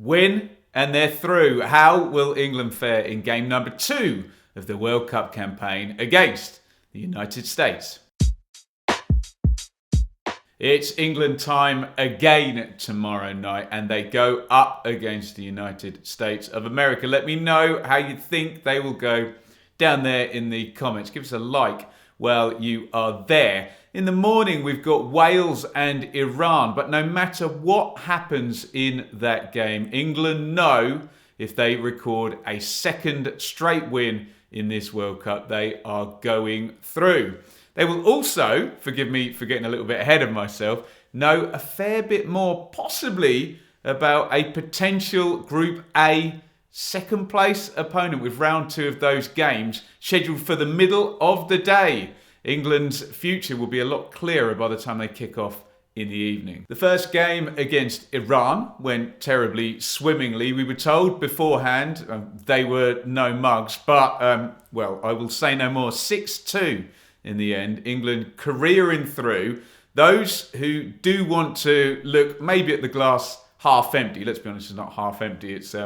Win and they're through. How will England fare in game number 2 of the World Cup campaign against the United States? It's England time again tomorrow night and they go up against the United States of America. Let me know how you think they will go down there in the comments. Give us a like while you are there. In the morning, we've got Wales and Iran. But no matter what happens in that game, England know if they record a second straight win in this World Cup, they are going through. They will also, forgive me for getting a little bit ahead of myself, know a fair bit more possibly about a potential Group A second place opponent with round 2 of those games scheduled for the middle of the day. England's future will be a lot clearer by the time they kick off in the evening. The first game against Iran went terribly swimmingly. We were told beforehand they were no mugs, but, well, I will say no more. 6-2 in the end. England careering through. Those who do want to look maybe at the glass half empty, let's be honest, it's not half empty, it's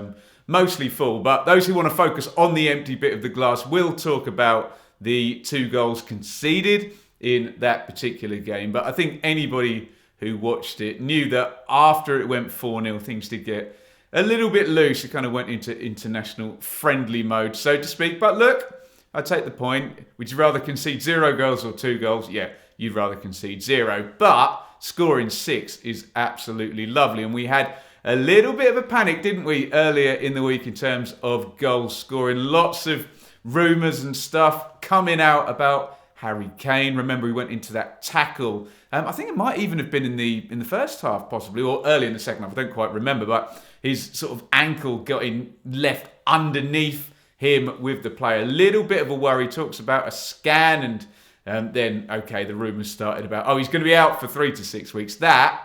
mostly full, but those who want to focus on the empty bit of the glass will talk about the 2 goals conceded in that particular game. But I think anybody who watched it knew that after it went 4-0, things did get a little bit loose. It kind of went into international friendly mode, so to speak. But look, I take the point. Would you rather concede 0 goals or 2 goals? Yeah, you'd rather concede 0. But scoring 6 is absolutely lovely. And we had a little bit of a panic, didn't we, earlier in the week in terms of goals scoring. Lots of rumours and stuff coming out about Harry Kane. Remember, he went into that tackle. I think it might even have been in the first half, possibly, or early in the second half. I don't quite remember, but his sort of ankle got left underneath him with the player. A little bit of a worry. Talks about a scan, and then, okay, the rumours started about, he's going to be out for 3 to 6 weeks. That,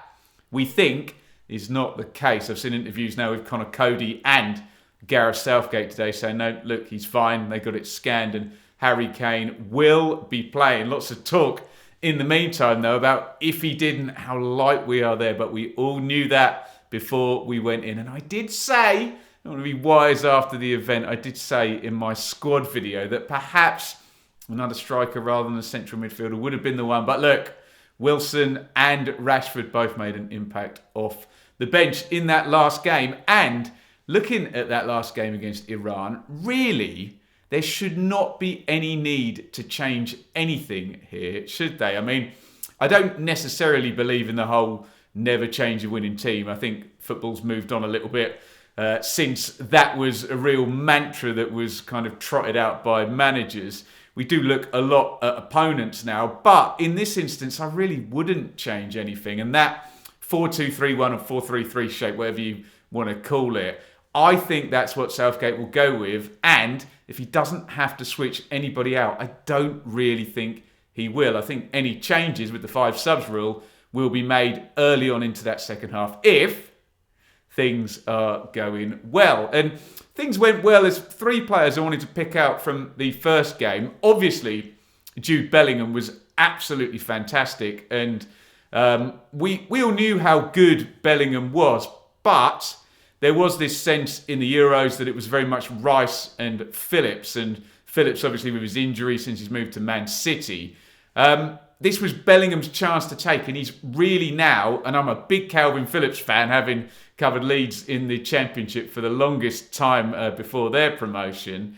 we think, is not the case. I've seen interviews now with Connor Cody and Gareth Southgate today saying, no, look, he's fine. They got it scanned and Harry Kane will be playing. Lots of talk in the meantime, though, about if he didn't, how light we are there. But we all knew that before we went in. And I did say, I don't want to be wise after the event, I did say in my squad video that perhaps another striker rather than a central midfielder would have been the one. But look, Wilson and Rashford both made an impact off the bench in that last game. And looking at that last game against Iran, really, there should not be any need to change anything here, should they? I mean, I don't necessarily believe in the whole never change a winning team. I think football's moved on a little bit since that was a real mantra that was kind of trotted out by managers. We do look a lot at opponents now, but in this instance, I really wouldn't change anything. And that 4-2-3-1 or 4-3-3 shape, whatever you want to call it, I think that's what Southgate will go with. And if he doesn't have to switch anybody out, I don't really think he will. I think any changes with the 5 subs rule will be made early on into that second half if things are going well. And things went well as 3 players I wanted to pick out from the first game. Obviously, Jude Bellingham was absolutely fantastic. And we all knew how good Bellingham was, but there was this sense in the Euros that it was very much Rice and Phillips. And Phillips, obviously, with his injury since he's moved to Man City. This was Bellingham's chance to take. And he's really now, and I'm a big Calvin Phillips fan, having covered Leeds in the Championship for the longest time before their promotion.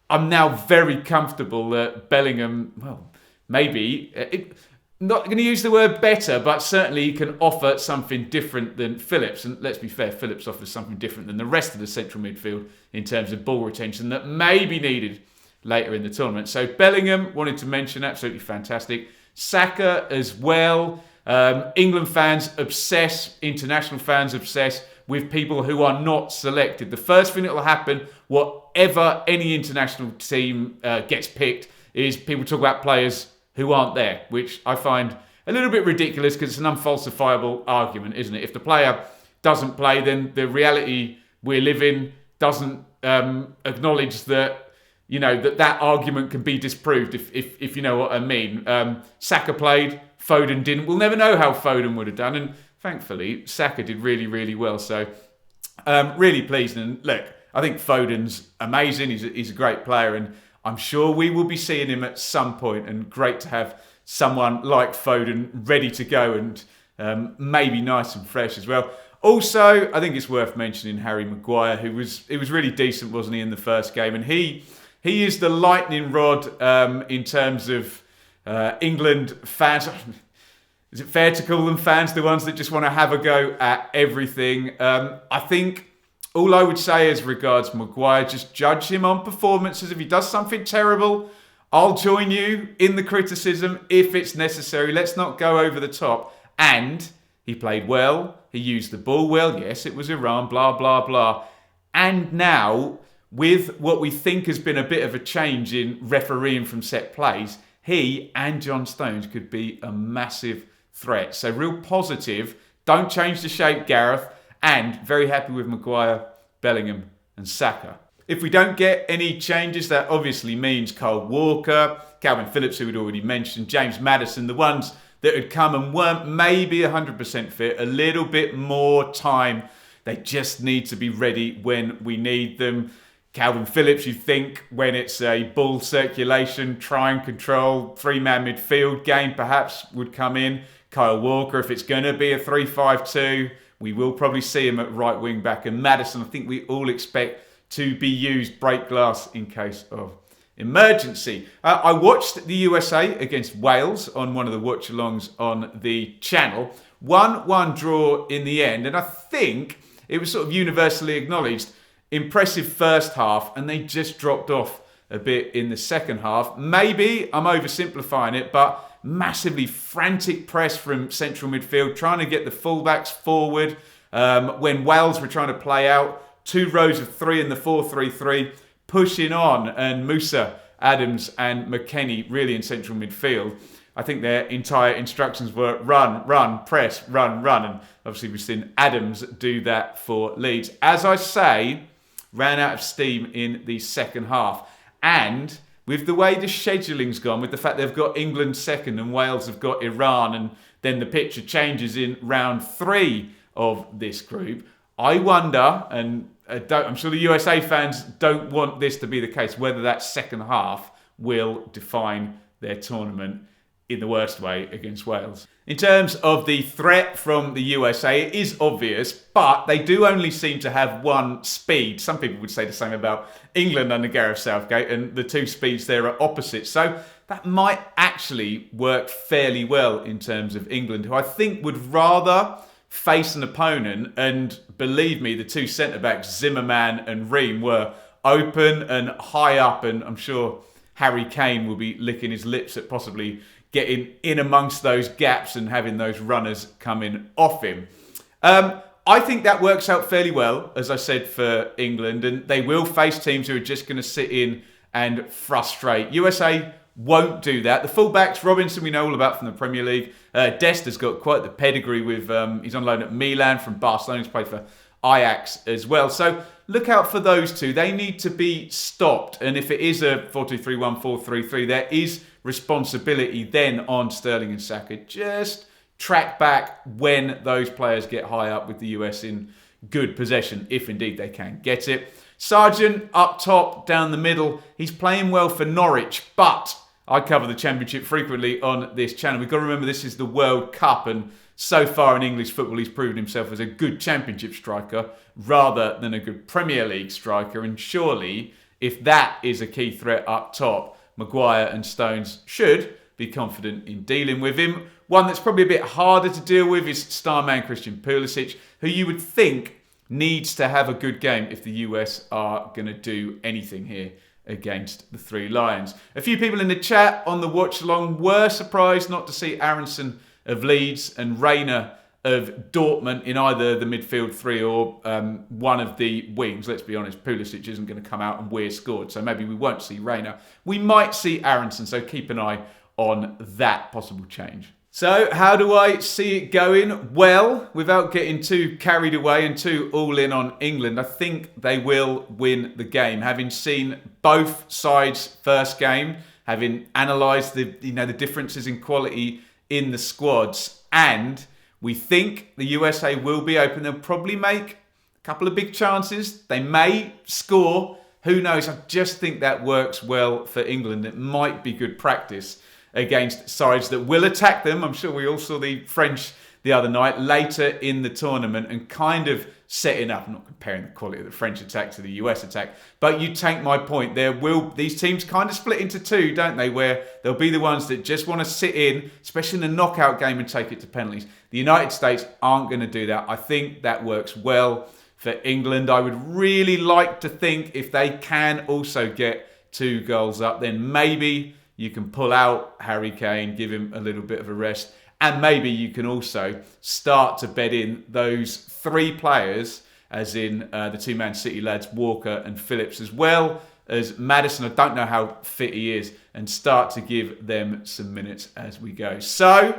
I'm now very comfortable that Bellingham, well, maybe, not going to use the word better, but certainly he can offer something different than Phillips. And let's be fair, Phillips offers something different than the rest of the central midfield in terms of ball retention that may be needed later in the tournament. So Bellingham, wanted to mention, absolutely fantastic. Saka as well. England fans obsess, international fans obsess with people who are not selected. The first thing that will happen, whatever any international team gets picked, is people talk about players who aren't there, which I find a little bit ridiculous because it's an unfalsifiable argument, isn't it? If the player doesn't play, then the reality we live in doesn't acknowledge that, you know, that argument can be disproved, if you know what I mean. Saka played, Foden didn't. We'll never know how Foden would have done, and thankfully Saka did really, really well. So Really pleased. And look, I think Foden's amazing. He's a great player, and I'm sure we will be seeing him at some point. And great to have someone like Foden ready to go and maybe nice and fresh as well. Also, I think it's worth mentioning Harry Maguire, who was really decent, wasn't he, in the first game? And he is the lightning rod in terms of England fans. Is it fair to call them fans, the ones that just want to have a go at everything? I think all I would say as regards Maguire, just judge him on performances. If he does something terrible, I'll join you in the criticism if it's necessary. Let's not go over the top. And he played well. He used the ball well. Yes, it was Iran, blah, blah, blah. And now, with what we think has been a bit of a change in refereeing from set plays, he and John Stones could be a massive threat. So real positive. Don't change the shape, Gareth. And very happy with Maguire, Bellingham and Saka. If we don't get any changes, that obviously means Kyle Walker, Calvin Phillips, who we'd already mentioned, James Maddison, the ones that had come and weren't maybe 100% fit, a little bit more time. They just need to be ready when we need them. Calvin Phillips, you think, when it's a ball circulation, try and control, three-man midfield game, perhaps would come in. Kyle Walker, if it's going to be a 3-5-2, we will probably see him at right wing back. And Maddison, I think we all expect to be used break glass in case of emergency. I watched the USA against Wales on one of the watch-alongs on the channel. 1-1 draw in the end, and I think it was sort of universally acknowledged. Impressive first half, and they just dropped off a bit in the second half. Maybe I'm oversimplifying it, but massively frantic press from central midfield, trying to get the fullbacks forward. When Wales were trying to play out 2 rows of 3 in the 4-3-3, pushing on, and Musa, Adams and McKennie really in central midfield. I think their entire instructions were run, run, press, run, run. And obviously we've seen Adams do that for Leeds. As I say, ran out of steam in the second half. And with the way the scheduling's gone, with the fact they've got England second and Wales have got Iran, and then the picture changes in round 3 of this group, I wonder, and I'm sure the USA fans don't want this to be the case, whether that second half will define their tournament in the worst way against Wales. In terms of the threat from the USA, it is obvious, but they do only seem to have one speed. Some people would say the same about England under Gareth Southgate, and the 2 speeds there are opposite. So that might actually work fairly well in terms of England, who I think would rather face an opponent, and believe me, the 2 centre-backs, Zimmerman and Ream, were open and high up, and I'm sure Harry Kane will be licking his lips at possibly getting in amongst those gaps and having those runners coming off him. I think that works out fairly well, as I said, for England, and they will face teams who are just going to sit in and frustrate. USA won't do that. The fullbacks, Robinson, we know all about from the Premier League. Dest has got quite the pedigree with, he's on loan at Milan from Barcelona. He's played for Ajax as well. So look out for those 2. They need to be stopped. And if it is a 4-2-3-1, 4-3-3, there is responsibility then on Stirling and Saka. Just track back when those players get high up with the US in good possession, if indeed they can get it. Sargent up top, down the middle. He's playing well for Norwich, but I cover the Championship frequently on this channel. We've got to remember this is the World Cup, and so far in English football he's proven himself as a good Championship striker rather than a good Premier League striker. And surely, if that is a key threat up top, Maguire and Stones should be confident in dealing with him. One that's probably a bit harder to deal with is star man Christian Pulisic, who you would think needs to have a good game if the US are going to do anything here against the 3 Lions. A few people in the chat on the watch along were surprised not to see Aaronson of Leeds and Rayner of Dortmund in either the midfield 3 or one of the wings. Let's be honest, Pulisic isn't going to come out and Weir scored, so maybe we won't see Rayner. We might see Aaronson, so keep an eye on that possible change. So how do I see it going? Well, without getting too carried away and too all in on England, I think they will win the game. Having seen both sides' first game, having analysed the differences in quality in the squads, and we think the USA will be open. They'll probably make A couple of big chances. They may score. Who knows? I just think that works well for England. It might be good practice against sides that will attack them. I'm sure we all saw the French the other night later in the tournament and kind of setting up. I'm not comparing the quality of the French attack to the US attack, but you take my point. These teams kind of split into two, don't they? Where there'll be the ones that just want to sit in, especially in the knockout game, and take it to penalties. The United States aren't going to do that. I think that works well for England. I would really like to think if they can also get 2 goals up, then maybe you can pull out Harry Kane, give him a little bit of a rest. And maybe you can also start to bed in those 3 players, as in the 2 Man City lads, Walker and Phillips, as well as Mattheson. I don't know how fit he is, and start to give them some minutes as we go. So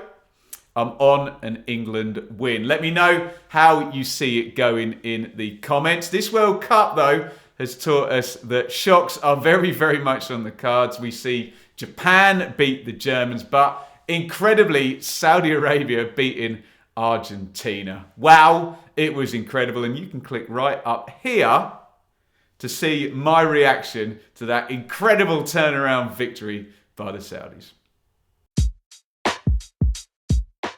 I'm on an England win. Let me know how you see it going in the comments. This World Cup, though, has taught us that shocks are very, very much on the cards. We see Japan beat the Germans, but incredibly, Saudi Arabia beating Argentina. Wow, it was incredible. And you can click right up here to see my reaction to that incredible turnaround victory by the Saudis.